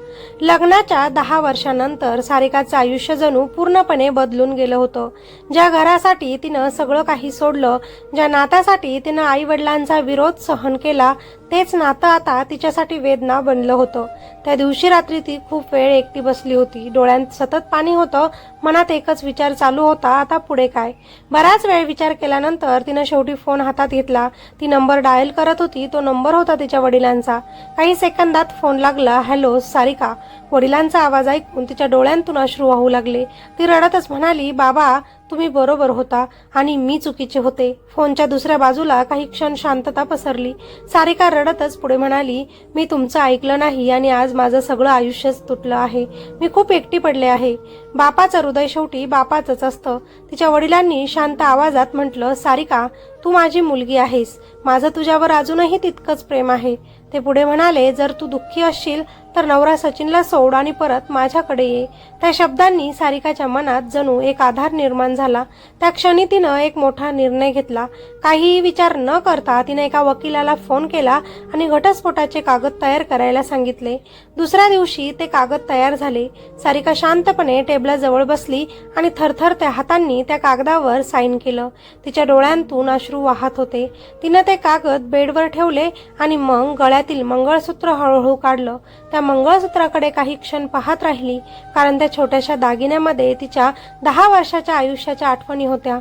लग्नाच्या 10 वर्षांनंतर सारिकाचं आयुष्य जणू पूर्णपणे बदलून गेलं होतं. ज्या घरासाठी तिनं सगळं काही सोडलं, ज्या नात्यासाठी तिनं आई वडिलांचा विरोध सहन केला, तेच नातं आता तिच्यासाठी वेदना बनलं होतं. त्या दिवशी रात्री ती खूप वेळ एकटी बसली होती. डोळ्यात सतत पाणी होतं, मनात एकच विचार चालू होता, आता पुढे काय. बराच वेळ विचार केल्यानंतर तिनं शेवटी फोन हातात घेतला. ती नंबर डायल करत होती. तो नंबर होता तिच्या वडिलांचा. काही सेकंदात फोन लागला. हॅलो सारिका. वडिलांचा आवाज ऐकून तिच्या डोळ्यांतून अश्रू वाहू लागले. ती रडतच म्हणाली, बाबा तुम्ही बरोबर होता आणि मी चुकीचे होते. फोनच्या दुसऱ्या बाजूला काही क्षण शांतता पसरली. सारिका रडतच पुढे म्हणाली, मी तुमचं ऐकलं नाही आणि आज माझं सगळं आयुष्यच तुटलं आहे. मी खूप एकटी पडले आहे. बापाचं हृदय शेवटी बापाचंच असतं. तिच्या वडिलांनी शांत आवाजात म्हटलं, सारिका, तू माझी मुलगी आहेस. माझं तुझ्यावर अजूनही तितकंच प्रेम आहे. ते पुढे म्हणाले, जर तू दुःखी असशील तर नवरा सचिनला सोड आणि परत माझ्याकडे ये. त्या शब्दांनी सारिकाच्या मनात जणू एक आधार निर्माण झाला. त्या क्षणी तिनं एक मोठा निर्णय घेतला. काहीही विचार न करता तिने एका वकिलाला फोन केला आणि घटस्फोटाचे कागद तयार करायला सांगितले. दुसऱ्या दिवशी ते कागद तयार झाले. सारिका शांतपणे टेबलाजवळ बसली आणि थरथरत्या हातांनी त्या कागदावर साईन केलं. तिच्या डोळ्यांतून अश्रू वाहत होते. तिनं ते कागद बेडवर ठेवले आणि मग गळ्यातील मंगळसूत्र हळूहळू काढलं. त्या मंगळसूत्राकडे काही क्षण पाहत राहिली, कारण त्या छोट्याशा दागिन्यामध्ये तिच्या 10 वर्षाच्या आयुष्याच्या आठवणी होत्या.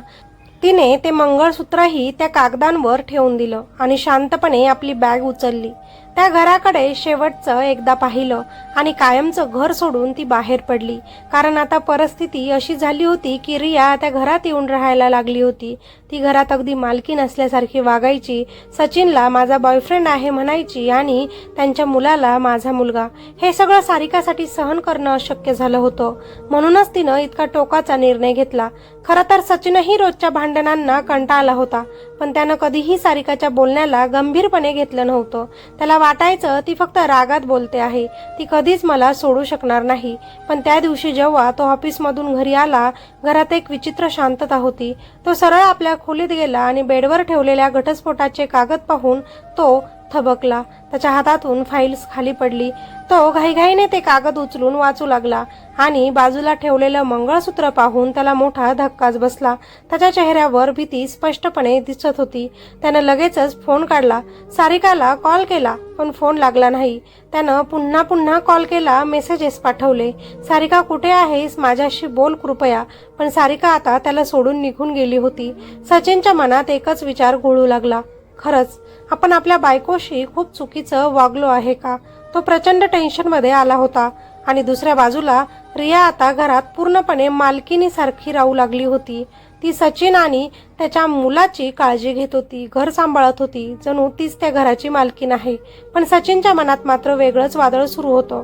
तिने ते मंगळसूत्रही त्या कागदांवर ठेवून दिलं आणि शांतपणे आपली बॅग उचलली. त्या घराकडे शेवटचं एकदा पाहिलं आणि कायमचं घर सोडून ती बाहेर पडली. कारण आता परिस्थिती अशी झाली होती की रिया त्या घरात येऊन राहायला लागली होती. ती घरात अगदी मालकी नसल्यासारखी वागायची. सचिनला माझा बॉयफ्रेंड आहे म्हणायची आणि त्यांच्या मुलाला माझा मुलगा. हे सगळं सारिकासाठी सहन करणं अशक्य झालं होतं. म्हणूनच तिनं इतका टोकाचा निर्णय घेतला. खरं तर सचिनही रोजच्या भांडणांना कंटाळला होता, पण त्यानं कधीही सारिकाच्या बोलण्याला गंभीरपणे घेतलं नव्हतं. त्याला वाटायचं ती फक्त रागात बोलते आहे, ती कधीच मला सोडू शकणार नाही. पण त्या दिवशी जेव्हा तो ऑफिसमधून घरी आला, घरात एक विचित्र शांतता होती. तो सरळ आपल्या खोलीत गेला आणि बेडवर ठेवलेल्या घटस्फोटाचे कागद पाहून तो थबकला. त्याच्या हातातून फाईल्स खाली पडली. तो घाईघाईने ते कागद उचलून वाचू लागला आणि बाजूला ठेवलेलं मंगळसूत्र पाहून त्याला मोठा धक्काच बसला. त्याच्या चेहऱ्यावर भीती स्पष्टपणे दिसत होती. त्यानं लगेचच फोन काढला. सारिकाला कॉल केला, पण फोन लागला नाही. त्यानं पुन्हा पुन्हा कॉल केला, मेसेजेस पाठवले. सारिका, कुठे आहेस? माझ्याशी बोल कृपया. पण सारिका आता त्याला सोडून निघून गेली होती. सचिनच्या मनात एकच विचार घोळू लागला, खरंच आपण आपल्या बायकोशी खूप चुकीचं वागलो आहे का? तो प्रचंड टेन्शनमध्ये आला होता. आणि दुसऱ्या बाजूला रिया आता घरात पूर्णपणे मालकिनीसारखी राहू लागली होती. ती सचिन आणि त्याच्या मुलाची काळजी घेत होती, घर सांभाळत होती, जणू तीच त्या घराची मालकीण आहे. पण सचिनच्या मनात मात्र वेगळंच वादळ सुरू होतं.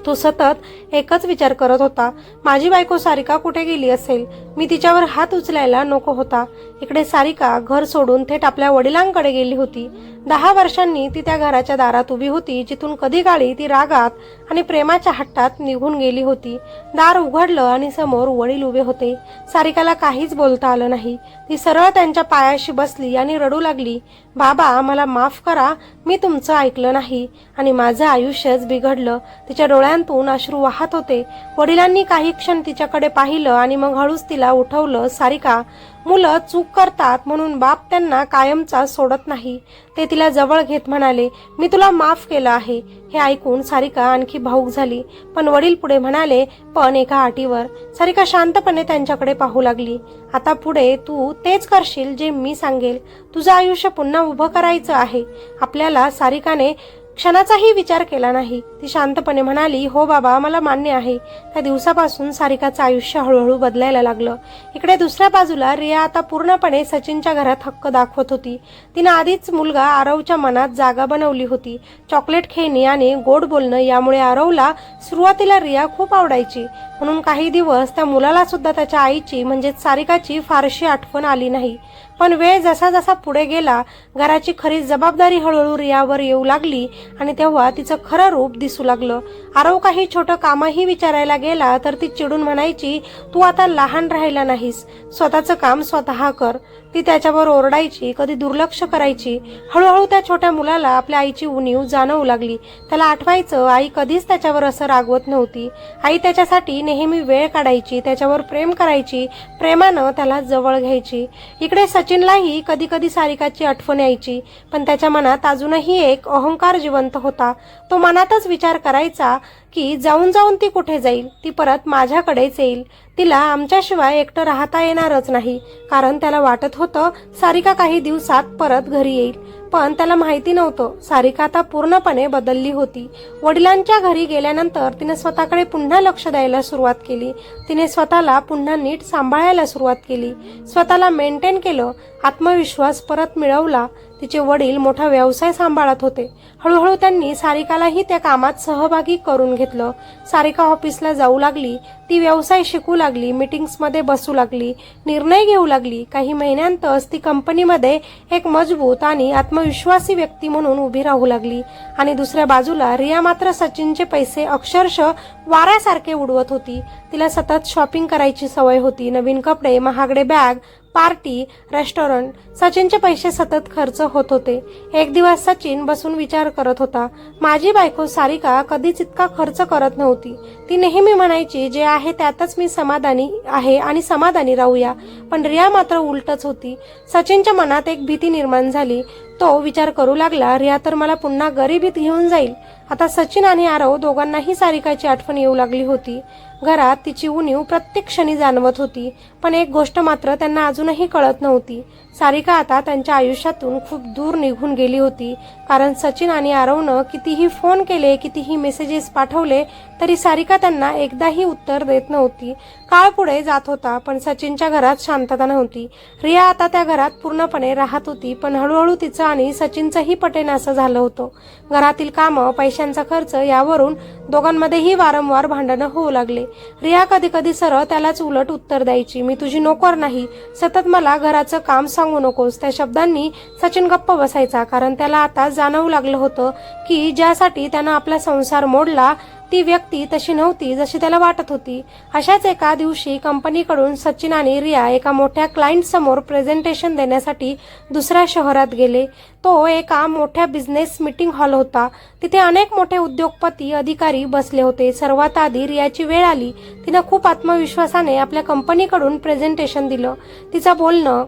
तो सतत एकच विचार करत होता, माझी बायको सारिका कुठे गेली असेल? मी तिच्यावर हात उचलायला नको होता. इकडे सारिका घर सोडून थेट आपल्या वडिलांकडे गेली होती. 10 वर्षांनी ती त्या घराच्या दारात उभी होती, जिथून कधी काळी ती रागात आणि प्रेमाच्या हट्टात निघून गेली होती. दार उघडलं आणि समोर वडील उभे होते. सारिकाला काहीच बोलता आलं नाही. ती सरळ त्यांच्या पायाशी बसली आणि रडू लागली, बाबा, मला माफ करा, मी तुमचं ऐकलं नाही आणि माझं आयुष्यच बिघडलं. तिच्या डोळ्यांतून अश्रू वाहत होते. वडिलांनी काही क्षण तिच्याकडे पाहिलं आणि मग हळूच तिला उठवलं. सारिका, मुलं चूक करतात म्हणून बाप त्यांना कायमचा सोडत नाही. ते तिला जवळ घेत म्हणाले, मी तुला माफ केलं आहे. हे ऐकून सारिका आणखी भावूक झाली. पण वडील पुढे म्हणाले, पण एका अटीवर. सारिका शांतपणे त्यांच्याकडे पाहू लागली. आता पुढे तू तेच करशील जे मी सांगेल. तुझं आयुष्य पुन्हा उभं करायचं आहे. आपल्याला सारिकाने क्षणाचाही विचार केला नाही. ती शांतपणे म्हणाली, हो बाबा, मला मान्य आहे. त्या दिवसापासून सारिकाचं आयुष्य हळूहळू बदलायला लागलं. इकडे दुसऱ्या बाजूला रिया आता पूर्णपणे सचिनच्या घरात हक्क दाखवत होती. तिनं आधीच मुलगा आरवच्या मनात जागा बनवली होती. चॉकलेट खेळणी आणि गोड बोलणं यामुळे आरवला सुरुवातीला रिया खूप आवडायची. म्हणून काही दिवस त्या मुलाला सुद्धा त्याच्या आईची म्हणजेच सारिकाची फारशी आठवण आली नाही. पण वेळ जसा जसा पुढे गेला, घराची खरी जबाबदारी हळूहळू रियावर येऊ लागली आणि तेव्हा तिचं खरं रूप दिसू लागलं. आरव काही छोटं कामही विचारायला गेला तर ती चिडून म्हणायची, तू आता लहान राहिला नाहीस, स्वतःचं काम स्वतः कर. ती त्याच्यावर ओरडायची, कधी दुर्लक्ष करायची. हळूहळू त्या छोट्या मुलाला आपल्या आईची उणीव जाणवू लागली. त्याला आठवायचं, आई कधीच त्याच्यावर असं रागवत नव्हती. आई त्याच्यासाठी नेहमी वेळ काढायची, त्याच्यावर प्रेम करायची, प्रेमानं त्याला जवळ घ्यायची. इकडे सचिनलाही कधी कधी सारिकाची आठवण यायची, पण त्याच्या मनात अजूनही एक अहंकार जिवंत होता. तो मनातच विचार करायचा की जाऊन जाऊन ती कुठे जाईल, ती परत माझ्याकडेच येईल. तिला आमच्याशिवाय एकटं राहता येणारच नाही. कारण त्याला वाटत होतं सारिका काही दिवसात परत घरी येईल. पण त्याला माहिती नव्हतं सारिका आता पूर्णपणे बदलली होती. वडिलांच्या घरी गेल्यानंतर तिने स्वतःकडे पुन्हा लक्ष द्यायला सुरुवात केली. तिने स्वतःला पुन्हा नीट सांभाळायला सुरुवात केली, स्वतःला मेंटेन केलं, आत्मविश्वास परत मिळवला. तिचे वडील मोठा व्यवसाय सांभाळत होते. हळूहळू त्यांनी सारिकालाही त्या कामात सहभागी करून घेतलं. सारिका ऑफिसला जाऊ लागली, ती व्यवसाय शिकू लागली, मीटिंग्समध्ये बसू लागली, निर्णय घेऊ लागली. काही महिन्यांतच ती कंपनीमध्ये एक मजबूत आणि आत्मविश्वासी व्यक्ती म्हणून उभी राहू लागली. आणि दुसऱ्या बाजूला रिया मात्र सचिनचे पैसे अक्षरशः वाऱ्यासारखे उडवत होती. तिला सतत शॉपिंग करायची सवय होती. नवीन कपडे, महागडे बॅग, पार्टी, रेस्टॉरंट, सचिनचे पैसे सतत खर्च होत होते. एक दिवस सचिन बसून विचार करत होता, माझी बायको सारिका कधीच इतका खर्च करत नव्हती. ती नेहमी म्हणायची, जे आहे त्यातच मी समाधानी आहे आणि समाधानी राहूया. पण रिया मात्र उलटच होती. सचिनच्या मनात एक भीती निर्माण झाली. तो विचार करू लागला, रिया तर मला पुन्हा गरिबीत घेऊन जाईल. आता सचिन आणि आरव दोघांनाही सारिकाची आठवण येऊ लागली होती. घरात तिची उणीव प्रत्येक क्षणी जाणवत होती. पण एक गोष्ट मात्र त्यांना अजूनही कळत नव्हती, सारिका आता त्यांच्या आयुष्यातून खूप दूर निघून गेली होती. कारण सचिन आणि आरवनं कितीही फोन केले, कितीही मेसेजेस पाठवले, तरी सारिका त्यांना एकदाही उत्तर देत नव्हती. काळ पुढे जात होता, पण सचिनच्या घरात शांतता नव्हती. रिया आता त्या घरात पूर्णपणे राहत होती, पण हळूहळू तिचं आणि सचिनचंही पटेनासं झालं होतं. घरातील कामं, पैशांचा खर्च यावरून दोघांमध्येही वारंवार भांडणं होऊ लागले. रिया कधी कधी सरळ त्यालाच उलट उत्तर द्यायची, मी तुझी नोकर नाही, सतत मला घराचं काम सांगू नकोस. त्या शब्दांनी सचिन गप्प बसायचा, कारण त्याला आता जाणवू लागलं होतं की ज्यासाठी त्यानं आपला संसार मोडला ती व्यक्ती तशी नव्हती जशी त्याला वाटत होती. अशाच एका दिवशी कंपनीकडून सचिन आणि रिया एका मोठ्या क्लायंट समोर प्रेझेंटेशन देण्यासाठी दुसऱ्या शहरात गेले. तो एका मोठ्या बिझनेस मीटिंग हॉल होता. तिथे अनेक मोठे उद्योगपती, अधिकारी बसले होते. सर्वात आधी रियाची वेळ आली. तिनं खूप आत्मविश्वासाने आपल्या कंपनीकडून प्रेझेंटेशन दिलं. तिचं बोलणं,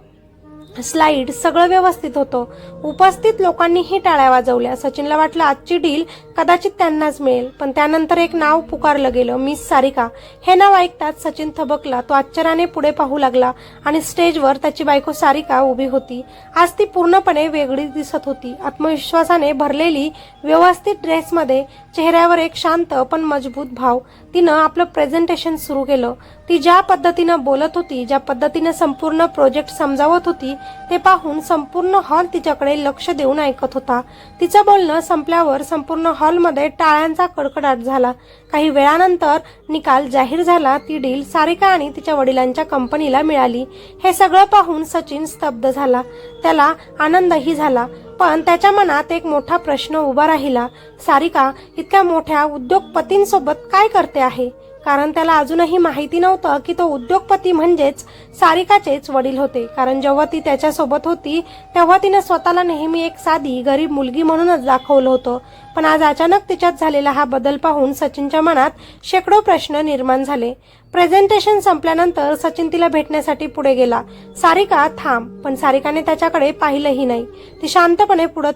स्लाइड सगळं व्यवस्थित होतं. उपस्थित लोकांनीही टाळ्या वाजवल्या. सचिनला वाटलं आजची डील कदाचित त्यांनाच मिळेल. पण त्यानंतर एक नाव पुकारलं गेलं, मिस सारिका. हे नाव ऐकताच सचिन थबकला. तो आश्चर्याने पुढे पाहू लागला आणि स्टेजवर त्याची बायको सारिका उभी होती. आज ती पूर्णपणे वेगळी दिसत होती. आत्मविश्वासाने भरलेली, व्यवस्थित ड्रेसमध्ये, चेहऱ्यावर एक शांत पण मजबूत भाव. तिनं आपलं प्रेझेंटेशन सुरू केलं. ती ज्या पद्धतीनं बोलत होती, ज्या पद्धतीनं संपूर्ण प्रोजेक्ट समजावत होती, ते पाहून संपूर्ण हॉल तिच्याकडे लक्ष देऊन ऐकत होता. तिचं बोलणं संपल्यावर संपूर्ण हॉलमध्ये टाळ्यांचा कडकडाट झाला. काही वेळानंतर निकाल जाहीर झाला. ती डील सारिका आणि तिच्या वडिलांच्या कंपनीला मिळाली. हे सगळं पाहून सचिन स्तब्ध झाला. त्याला आनंदही झाला, पण त्याच्या मनात एक मोठा प्रश्न उभा राहिला, सारिका इतक्या मोठ्या उद्योगपतींसोबत काय करते आहे? कारण त्याला अजूनही माहिती नव्हतं की तो उद्योगपती म्हणजेच सारिकाचेच वडील होते. कारण जेव्हा ती त्याच्यासोबत होती तेव्हा तिनं स्वतःला नेहमी एक साधी गरीब मुलगी म्हणूनच दाखवलं होतं. पण आज अचानक तिच्यात झालेला हा बदल पाहून सचिनच्या मनात शेकडो प्रश्न निर्माण झाले. प्रेझेंटेशन संपल्यानंतर सचिन तिला भेटण्यासाठी पुढे गेला. सारिका थांब. पण सारिकाने त्याच्याकडे पाहिलंही नाही. ती शांतपणे पुढे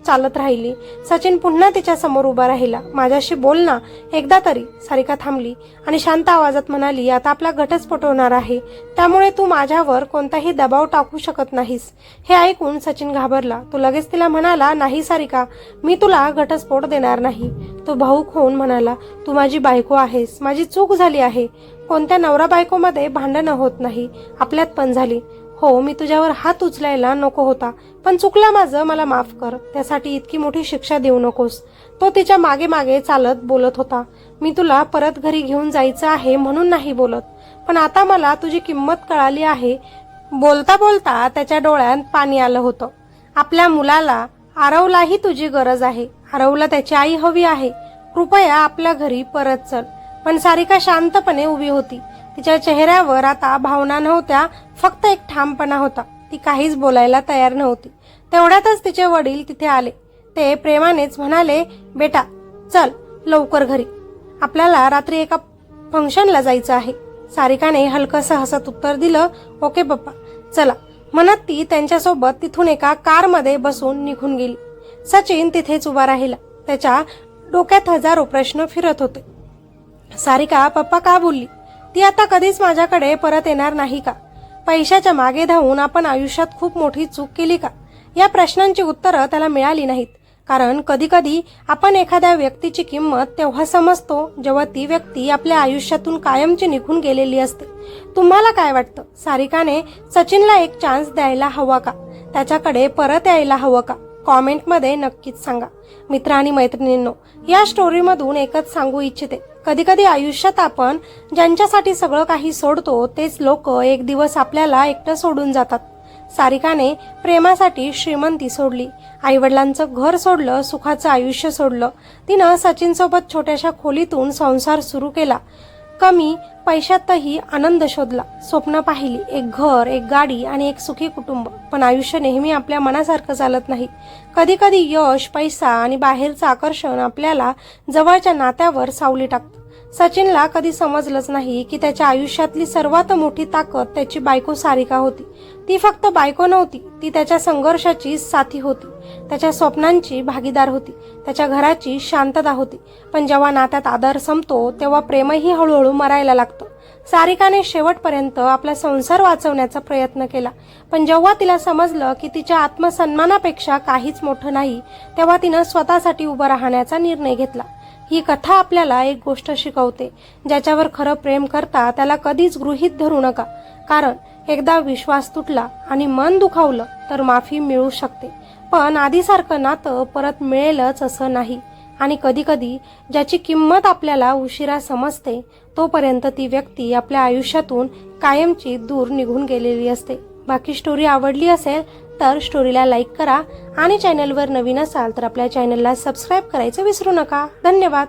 चालत राहिली. सचिन पुन्हा तिच्या समोर उभा राहिला. माझ्याशी बोल ना एकदा तरी. सारिका थांबली आणि शांत आवाजात म्हणाली, आता आपला घटस्फोट होणार आहे, त्यामुळे तू माझ्यावर कोणताही दबाव टाकू शकत नाहीस. हे ऐकून सचिन घाबरला. तो लगेच तिला म्हणाला, नाही सारिका, मी तुला घटस्फोट देणार नाही. तो भाऊक होऊन म्हणाला, तू माझी बायको आहेस. माझी चूक झाली आहे. कोणत्या नवरा बायकोमध्ये भांडणं होत नाही, आपल्यात पण झाली. हो, मी तुझ्यावर हात उचलायला नको होता, पण चुकलं माझं, मला माफ कर. त्यासाठी इतकी मोठी शिक्षा देऊ नकोस. तो तिच्या मागे मागे चालत बोलत होता. मी तुला परत घरी घेऊन जायचं आहे म्हणून नाही बोलत, पण आता मला तुझी किंमत कळाली आहे. बोलता बोलता त्याच्या डोळ्यात पाणी आलं होतं. आपल्या मुलाला, आरवलाही तुझी गरज आहे. आरवला त्याची आई हवी आहे. कृपया आपल्या घरी परत चल. पण सारिका शांतपणे उभी होती. तिच्या चेहऱ्यावर आता भावना नव्हत्या, फक्त एक ठामपणा होता. ती काहीच बोलायला तयार नव्हती. तेवढ्यातच तिचे वडील तिथे आले. ते प्रेमानेच म्हणाले, बेटा चल लवकर घरी, आपल्याला रात्री एका फंक्शनला जायचं आहे. सारिकाने हलकसं हसत उत्तर दिलं, ओके पप्पा, चला. म्हणत ती त्यांच्यासोबत तिथून एका कारमध्ये बसून निघून गेली. सचिन तिथेच उभा राहिला. त्याच्या डोक्यात हजारो प्रश्न फिरत होते. सारिका पप्पा का बोलली? ती आता कधीच माझ्याकडे परत येणार नाही का? पैशाच्या मागे धावून आपण आयुष्यात खूप मोठी चूक केली का? या प्रश्नांची उत्तरं त्याला मिळाली नाहीत. कारण कधीकधी आपण एखाद्या व्यक्तीची किंमत तेव्हा समजतो जेव्हा ती व्यक्ती आपल्या आयुष्यातून कायमची निघून गेलेली असते. तुम्हाला काय वाटतं? सारिकाने सचिनला एक चान्स द्यायला हवा का? त्याच्याकडे परत यायला हवं का? कॉमेंटमध्ये नक्कीच सांगा. मित्र आणि मैत्रिणींनो, या स्टोरीमधून एकच सांगू इच्छिते, कधीकधी आयुष्यात आपण ज्यांच्यासाठी सगळं काही सोडतो तेच लोक एक दिवस आपल्याला एकटं सोडून जातात. सारिकाने प्रेमासाठी श्रीमंती सोडली, आईवडिलांचं घर सोडलं, सुखाचं आयुष्य सोडलं. तिनं सचिनसोबत छोट्याशा खोलीतून संसार सुरू केला. कमी पैशातही आनंद शोधला, स्वप्न पाहिली, एक घर, एक गाडी आणि एक सुखी कुटुंब. पण आयुष्य नेहमी आपल्या मनासारखं चालत नाही. कधी कधी यश, पैसा आणि बाहेरचं आकर्षण आपल्याला जवळच्या नात्यावर सावली टाकतं. सचिनला कधी समजलंच नाही की त्याच्या आयुष्यातली सर्वात मोठी ताकद त्याची बायको सारिका होती. ती फक्त बायको नव्हती, ती त्याच्या संघर्षाची साथी होती, त्याच्या स्वप्नांची भागीदार होती, त्याच्या घराची शांतता होती. पण जेव्हा नात्यात आदर संपतो तेव्हा प्रेमही हळूहळू मरायला लागतं. सारिकाने शेवटपर्यंत आपला संसार वाचवण्याचा प्रयत्न केला, पण जेव्हा तिला समजलं की तिच्या आत्मसन्मानापेक्षा काहीच मोठं नाही, तेव्हा तिनं स्वतःसाठी उभं राहण्याचा निर्णय घेतला. ही कथा आपल्याला एक गोष्ट शिकवते, ज्याच्यावर खरं प्रेम करता त्याला कधीच गृहीत धरू नका. कारण एकदा विश्वास तुटला आणि मन दुखावलं तर माफी मिळू शकते, पण आधीसारखं नातं परत मिळेलच असं नाही. आणि कधीकधी ज्याची किंमत आपल्याला उशिरा समजते तोपर्यंत ती व्यक्ती आपल्या आयुष्यातून कायमची दूर निघून गेलेली असते. बाकी स्टोरी आवडली असेल तर स्टोरीला लाईक करा आणि चॅनलवर नवीन असाल तर आपल्या चॅनलला सबस्क्राईब करायचं विसरू नका. धन्यवाद.